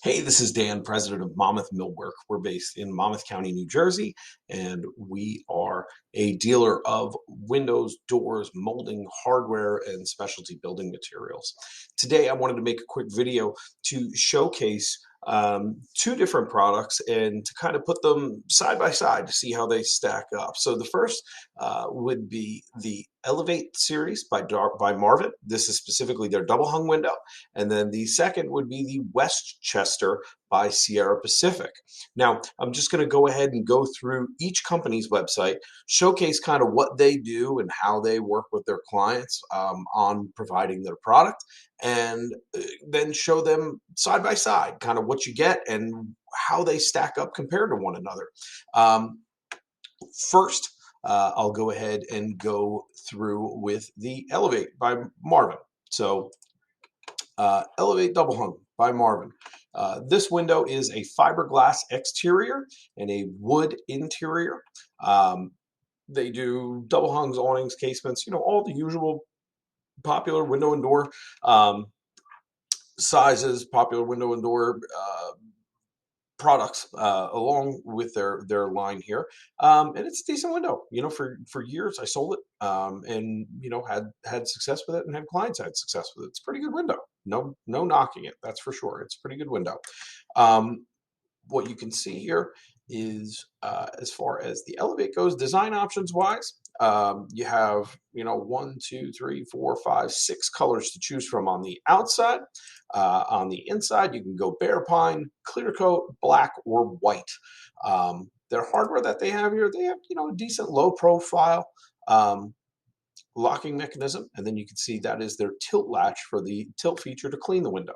Hey, this is Dan, president of Monmouth Millwork. We're based in Monmouth County, New Jersey, and we are a dealer of windows, doors, molding, hardware, and specialty building materials. Today, I wanted to make a quick video to showcase two different products and to kind of put them side by side to see how they stack up. So the first would be the Elevate series by Marvin. This is specifically their double hung window. And then the second would be the Westchester by Sierra Pacific. Now, I'm just going to go ahead and go through each company's website, showcase kind of what they do and how they work with their clients on providing their product, and then show them side by side kind of what you get and how they stack up compared to one another. First, I'll go ahead and go through with the Elevate by Marvin. So Elevate Double Hung by Marvin. This window is a fiberglass exterior and a wood interior. They do double hungs, awnings, casements, all the usual popular window and door sizes, popular window and door products along with their line here, and it's a decent window. For years I sold it, and had success with it, and had clients had success with it. It's a pretty good window. No knocking it, that's for sure. It's a pretty good window. What you can see here is as far as the Elevate goes, design options wise, you have 1, 2, 3, 4, 5, 6 colors to choose from on the outside. On the inside, you can go bare pine, clear coat, black, or white. Their hardware that they have here, they have a decent low profile locking mechanism, and then you can see that is their tilt latch for the tilt feature to clean the window.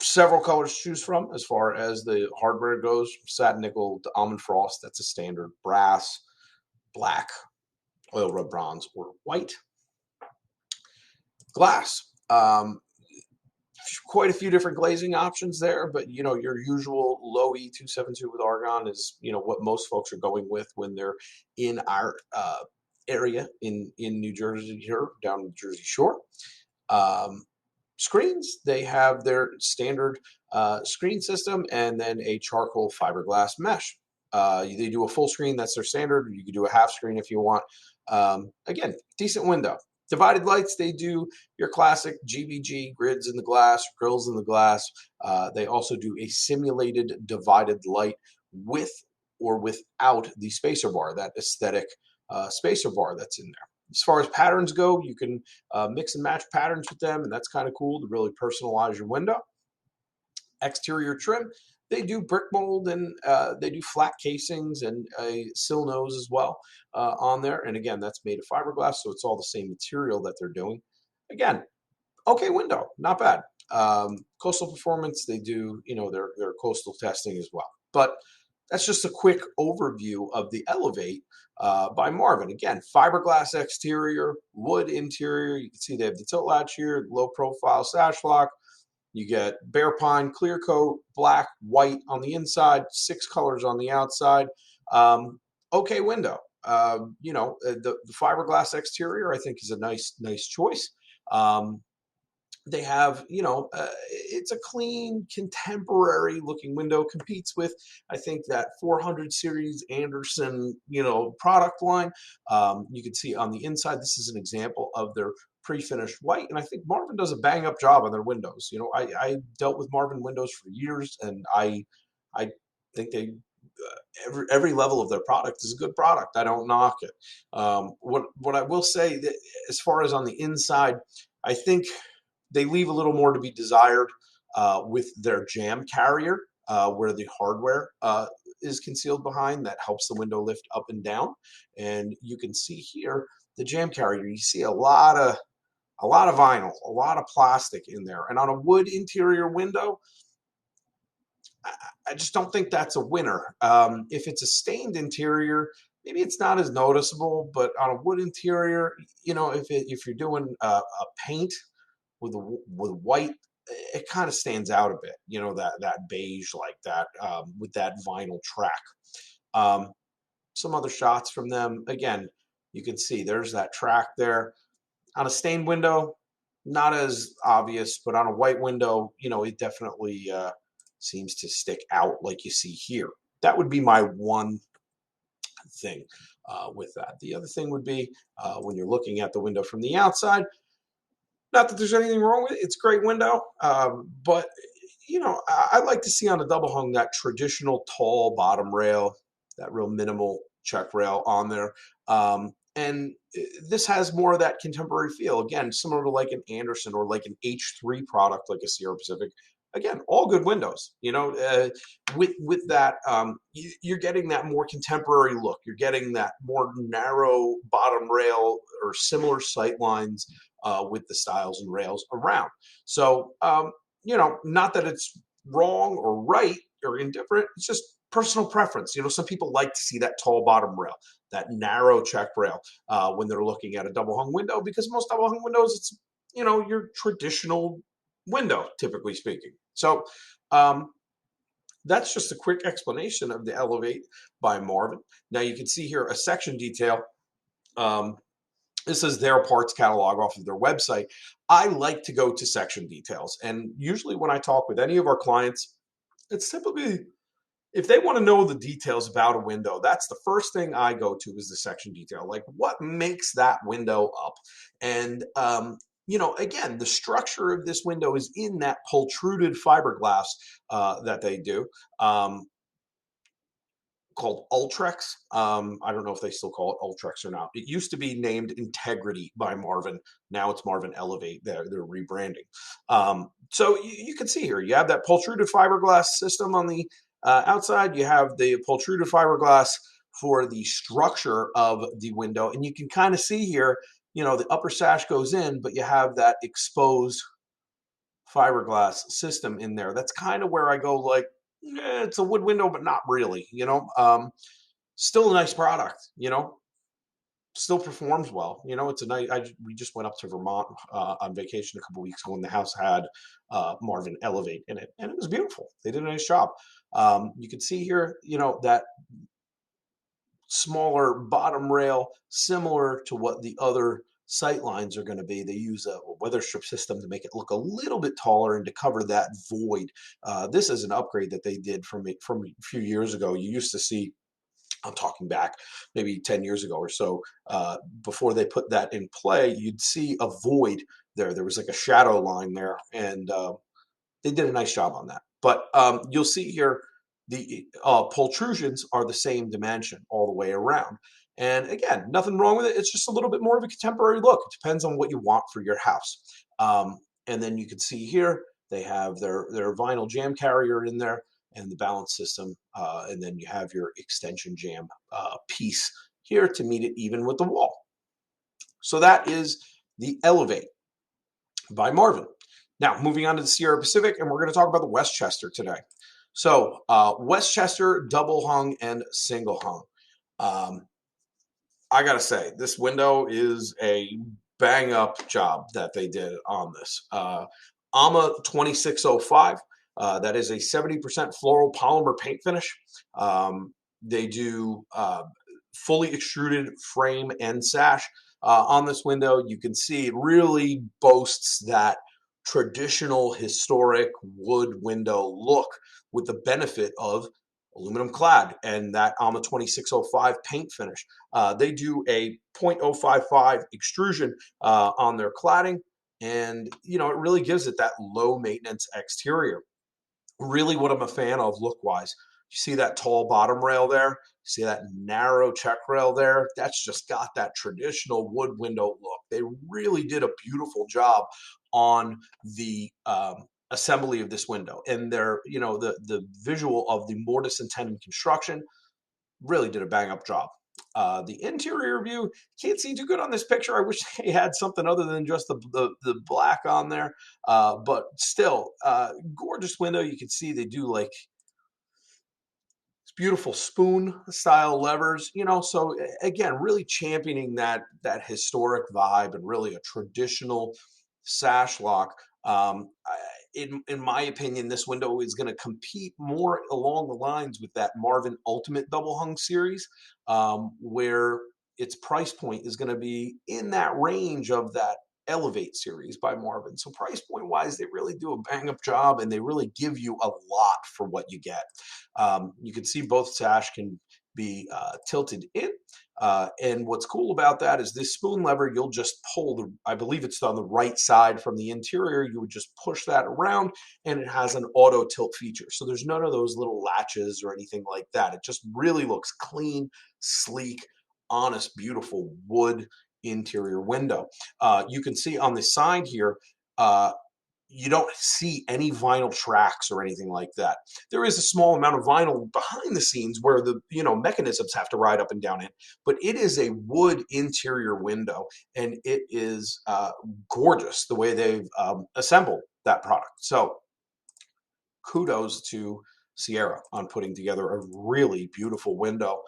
Several colors to choose from as far as the hardware goes: satin nickel to almond frost, that's a standard; brass, black, oil rub bronze, or white. Glass, quite a few different glazing options there, but your usual low E272 with argon is what most folks are going with when they're in our area in New Jersey, here down the Jersey Shore. Screens, they have their standard screen system and then a charcoal fiberglass mesh. They do a full screen, that's their standard. You can do a half screen if you want. Again, decent window. Divided lights, they do your classic GBG grids in the glass, grills in the glass. They also do a simulated divided light with or without the spacer bar, that aesthetic spacer bar that's in there. As far as patterns go, you can mix and match patterns with them, and that's kind of cool to really personalize your window. Exterior trim, they do brick mold, and they do flat casings and a sill nose as well on there. And again, that's made of fiberglass, so it's all the same material that they're doing. Again, okay window, not bad. Coastal Performance, they do their coastal testing as well. But that's just a quick overview of the Elevate by Marvin. Again, fiberglass exterior, wood interior. You can see they have the tilt latch here, low profile sash lock. You get bare pine, clear coat, black, white on the inside, 6 colors on the outside. Okay window. The fiberglass exterior, I think, is a nice choice. They have, it's a clean, contemporary looking window, competes with, I think, that 400 series Anderson, product line. You can see on the inside, this is an example of their pre-finished white. And I think Marvin does a bang up job on their windows. I dealt with Marvin windows for years, and I think they, every level of their product is a good product. I don't knock it. What I will say that as far as on the inside, I think they leave a little more to be desired with their jam carrier, where the hardware is concealed behind. That helps the window lift up and down. And you can see here the jam carrier. You see a lot of vinyl, a lot of plastic in there. And on a wood interior window, I just don't think that's a winner. If it's a stained interior, maybe it's not as noticeable. But on a wood interior, if you're doing a paint with white, it kind of stands out a bit, that beige like that, with that vinyl track. Some other shots from them. Again, you can see there's that track there. On a stained window, not as obvious, but on a white window, it definitely seems to stick out like you see here. That would be my one thing with that. The other thing would be when you're looking at the window from the outside, not that there's anything wrong with it. It's a great window, but I like to see on a double hung that traditional tall bottom rail, that real minimal check rail on there. And this has more of that contemporary feel. Again, similar to like an Anderson or like an H3 product, like a Sierra Pacific. Again, all good windows. With that, you're getting that more contemporary look. You're getting that more narrow bottom rail or similar sight lines with the styles and rails around. So, not that it's wrong or right or indifferent. It's just personal preference. Some people like to see that tall bottom rail, that narrow check rail when they're looking at a double hung window, because most double hung windows, it's, your traditional window, typically speaking. So that's just a quick explanation of the Elevate by Marvin. Now you can see here a section detail. This is their parts catalog off of their website. I like to go to section details. And usually when I talk with any of our clients, it's typically, if they want to know the details about a window, that's the first thing I go to is the section detail. Like, what makes that window up? And, again, the structure of this window is in that pultruded fiberglass that they do. Called Ultrex. I don't know if they still call it Ultrex or not. It used to be named Integrity by Marvin. Now it's Marvin Elevate. They're rebranding. So you can see here, you have that pultruded fiberglass system on the outside. You have the pultruded fiberglass for the structure of the window. And you can kind of see here, the upper sash goes in, but you have that exposed fiberglass system in there. That's kind of where I go like, it's a wood window, but not really, still a nice product, still performs well. It's a nice, we just went up to Vermont on vacation a couple weeks ago, and the house had Marvin Elevate in it, and it was beautiful. They did a nice job. You can see here, that smaller bottom rail, similar to what the other sight lines are going to be. They use a weather strip system to make it look a little bit taller and to cover that void. This is an upgrade that they did from a few years ago. You used to see, I'm talking back maybe 10 years ago or so, before they put that in play, you'd see a void there. There was like a shadow line there, and they did a nice job on that. But you'll see here, the pultrusions are the same dimension all the way around. And again, nothing wrong with it. It's just a little bit more of a contemporary look. It depends on what you want for your house. And then you can see here, they have their vinyl jam carrier in there and the balance system. And then you have your extension jam piece here to meet it even with the wall. So that is the Elevate by Marvin. Now, moving on to the Sierra Pacific, and we're going to talk about the Westchester today. So Westchester double hung and single hung. I gotta say, this window is a bang up job that they did on this. AMA 2605, that is a 70% floral polymer paint finish. They do fully extruded frame and sash on this window. You can see it really boasts that traditional historic wood window look with the benefit of aluminum clad and that AMA 2605 paint finish. They do a 0.055 extrusion on their cladding, and it really gives it that low maintenance exterior. Really what I'm a fan of look wise. You see that tall bottom rail there? You see that narrow check rail there? That's just got that traditional wood window look. They really did a beautiful job on the assembly of this window, and their the visual of the mortise and tenon construction really did a bang up job. The interior view, can't see too good on this picture. I wish they had something other than just the black on there, but still gorgeous window. You can see they do like beautiful spoon style levers, so again, really championing that historic vibe and really a traditional sash lock. In my opinion, this window is going to compete more along the lines with that Marvin Ultimate Double Hung series, where its price point is going to be in that range of that Elevate series by Marvin. So price point wise, they really do a bang up job, and they really give you a lot for what you get. You can see both sash can be tilted in. And what's cool about that is this spoon lever, you'll just pull I believe it's on the right side from the interior. You would just push that around, and it has an auto tilt feature. So there's none of those little latches or anything like that. It just really looks clean, sleek, honest, beautiful wood interior window. You can see on the side here, you don't see any vinyl tracks or anything like that. There is a small amount of vinyl behind the scenes where the mechanisms have to ride up and down it, but it is a wood interior window, and it is gorgeous the way they've assembled that product. So kudos to Sierra on putting together a really beautiful window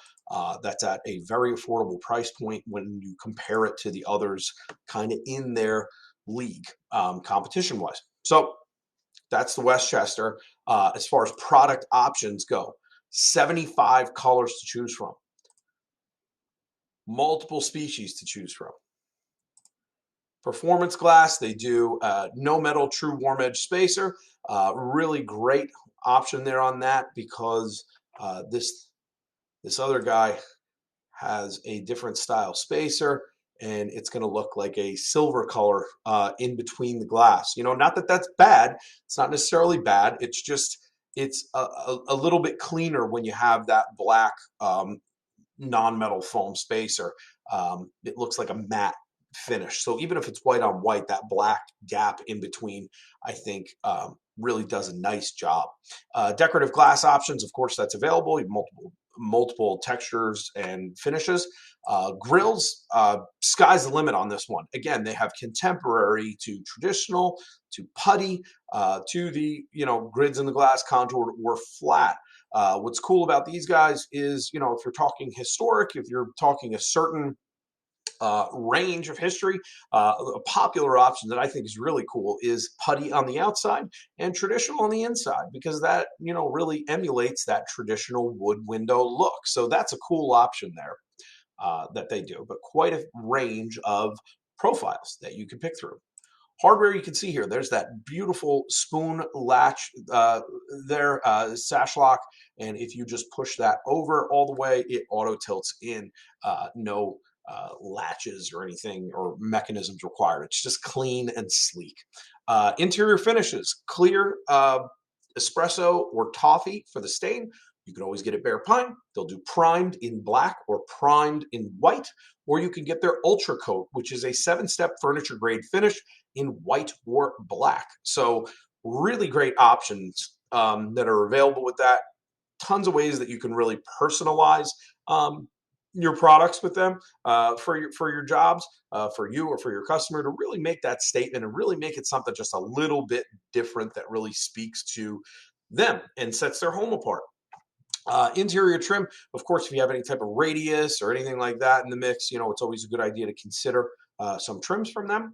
that's at a very affordable price point when you compare it to the others kind of in their league competition wise. So that's the Westchester. As far as product options go, 75 colors to choose from, multiple species to choose from. Performance glass, they do no metal true warm edge spacer. Really great option there on that, because this other guy has a different style spacer, and it's going to look like a silver color in between the glass. Not that that's bad. It's not necessarily bad. It's just it's a little bit cleaner when you have that black non-metal foam spacer. It looks like a matte finish. So even if it's white on white, that black gap in between, I think, really does a nice job. Decorative glass options, of course, that's available. You have multiple textures and finishes. Grills, sky's the limit on this one. Again, they have contemporary to traditional to putty to the grids in the glass, contoured or flat. What's cool about these guys is, if you're talking historic, if you're talking a certain range of history, a popular option that I think is really cool is putty on the outside and traditional on the inside, because that really emulates that traditional wood window look. So that's a cool option there that they do, but quite a range of profiles that you can pick through. Hardware, you can see here, there's that beautiful spoon latch there, sash lock, and if you just push that over all the way, it auto tilts in. No latches or anything or mechanisms required. It's just clean and sleek. Interior finishes, clear espresso or toffee for the stain. You can always get it bare pine. They'll do primed in black or primed in white, or you can get their ultra coat, which is a 7-step furniture grade finish in white or black. So really great options that are available with that. Tons of ways that you can really personalize your products with them for your jobs, for you or for your customer, to really make that statement and really make it something just a little bit different that really speaks to them and sets their home apart. Interior trim, of course, if you have any type of radius or anything like that in the mix, it's always a good idea to consider some trims from them.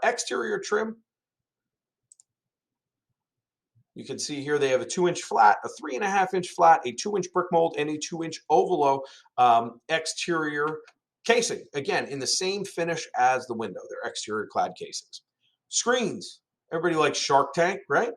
Exterior trim, you can see here they have a 2-inch flat, a 3.5-inch flat, a 2-inch brick mold, and a 2-inch ovalo exterior casing. Again, in the same finish as the window, they're exterior clad casings. Screens, everybody likes Shark Tank, right?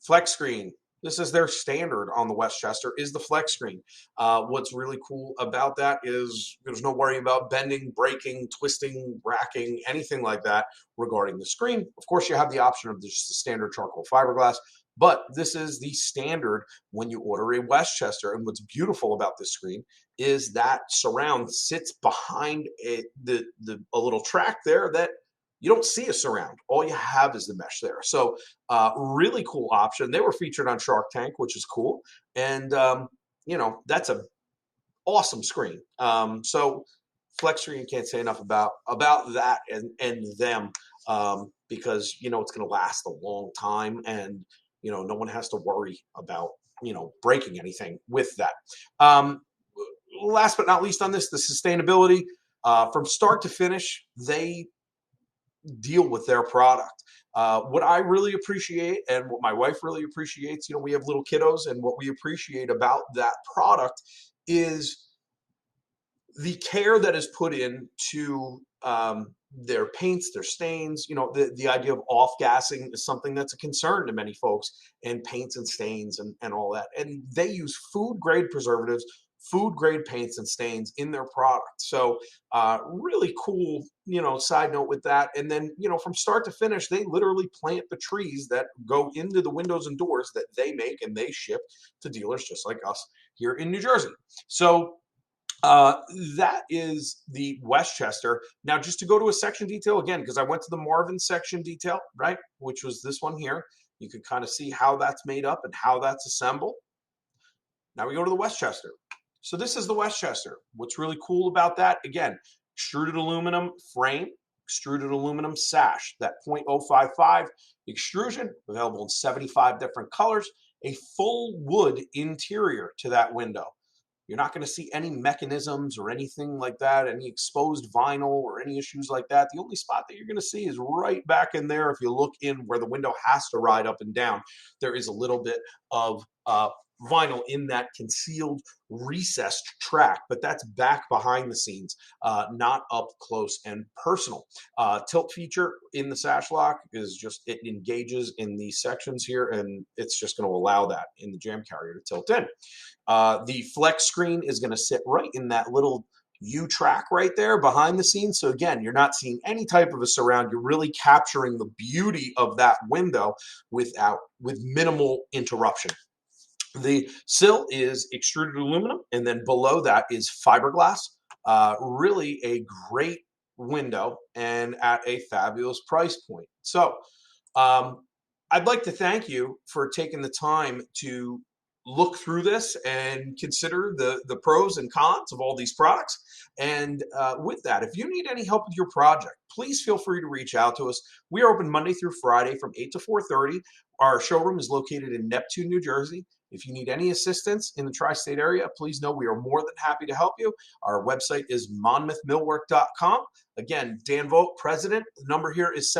Flex screen. This is their standard on the Westchester, is the flex screen. What's really cool about that is there's no worry about bending, breaking, twisting, racking, anything like that regarding the screen. Of course, you have the option of just the standard charcoal fiberglass, but this is the standard when you order a Westchester. And what's beautiful about this screen is that surround sits behind a little track there that you don't see a surround. All you have is the mesh there. So really cool option. They were featured on Shark Tank, which is cool. And, that's an awesome screen. So Flex Screen, can't say enough about that and them because, it's going to last a long time. And, no one has to worry about, breaking anything with that. Last but not least on this, the sustainability. From start to finish, they deal with their product. What I really appreciate and what my wife really appreciates, we have little kiddos, and what we appreciate about that product is the care that is put in to their paints, their stains. You know, the idea of off gassing is something that's a concern to many folks, and paints and stains and all that. And they use food grade preservatives, food grade paints and stains in their product. So really cool, you know, side note with that. And then, you know, from start to finish, they literally plant the trees that go into the windows and doors that they make and they ship to dealers just like us here in New Jersey. So that is the Westchester. Now, just to go to a section detail again, because I went to the Marvin section detail, right, which was this one here. You can kind of see how that's made up and how that's assembled. Now we go to the Westchester. So this is the Westchester. What's really cool about that, again, extruded aluminum frame, extruded aluminum sash, that .055 extrusion, available in 75 different colors, a full wood interior to that window. You're not going to see any mechanisms or anything like that, any exposed vinyl or any issues like that. The only spot that you're going to see is right back in there. If you look in where the window has to ride up and down, there is a little bit of vinyl in that concealed recessed track, but that's back behind the scenes, not up close and personal. Tilt feature in the sash lock is just, it engages in these sections here, and it's just going to allow that in the jam carrier to tilt in. The flex screen is going to sit right in that little U track right there behind the scenes. So again, you're not seeing any type of a surround. You're really capturing the beauty of that window with minimal interruption. The sill is extruded aluminum, and then below that is fiberglass. Really a great window and at a fabulous price point. So I'd like to thank you for taking the time to look through this and consider the pros and cons of all these products. And with that, if you need any help with your project, please feel free to reach out to us. We are open Monday through Friday from 8 to 4:30. Our showroom is located in Neptune, New Jersey. If you need any assistance in the tri-state area, please know we are more than happy to help you. Our website is monmouthmillwork.com. Again, Dan Vogt, president. The number here is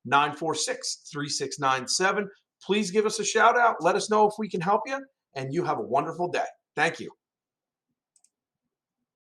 732-946-3697. Please give us a shout out. Let us know if we can help you, and you have a wonderful day. Thank you.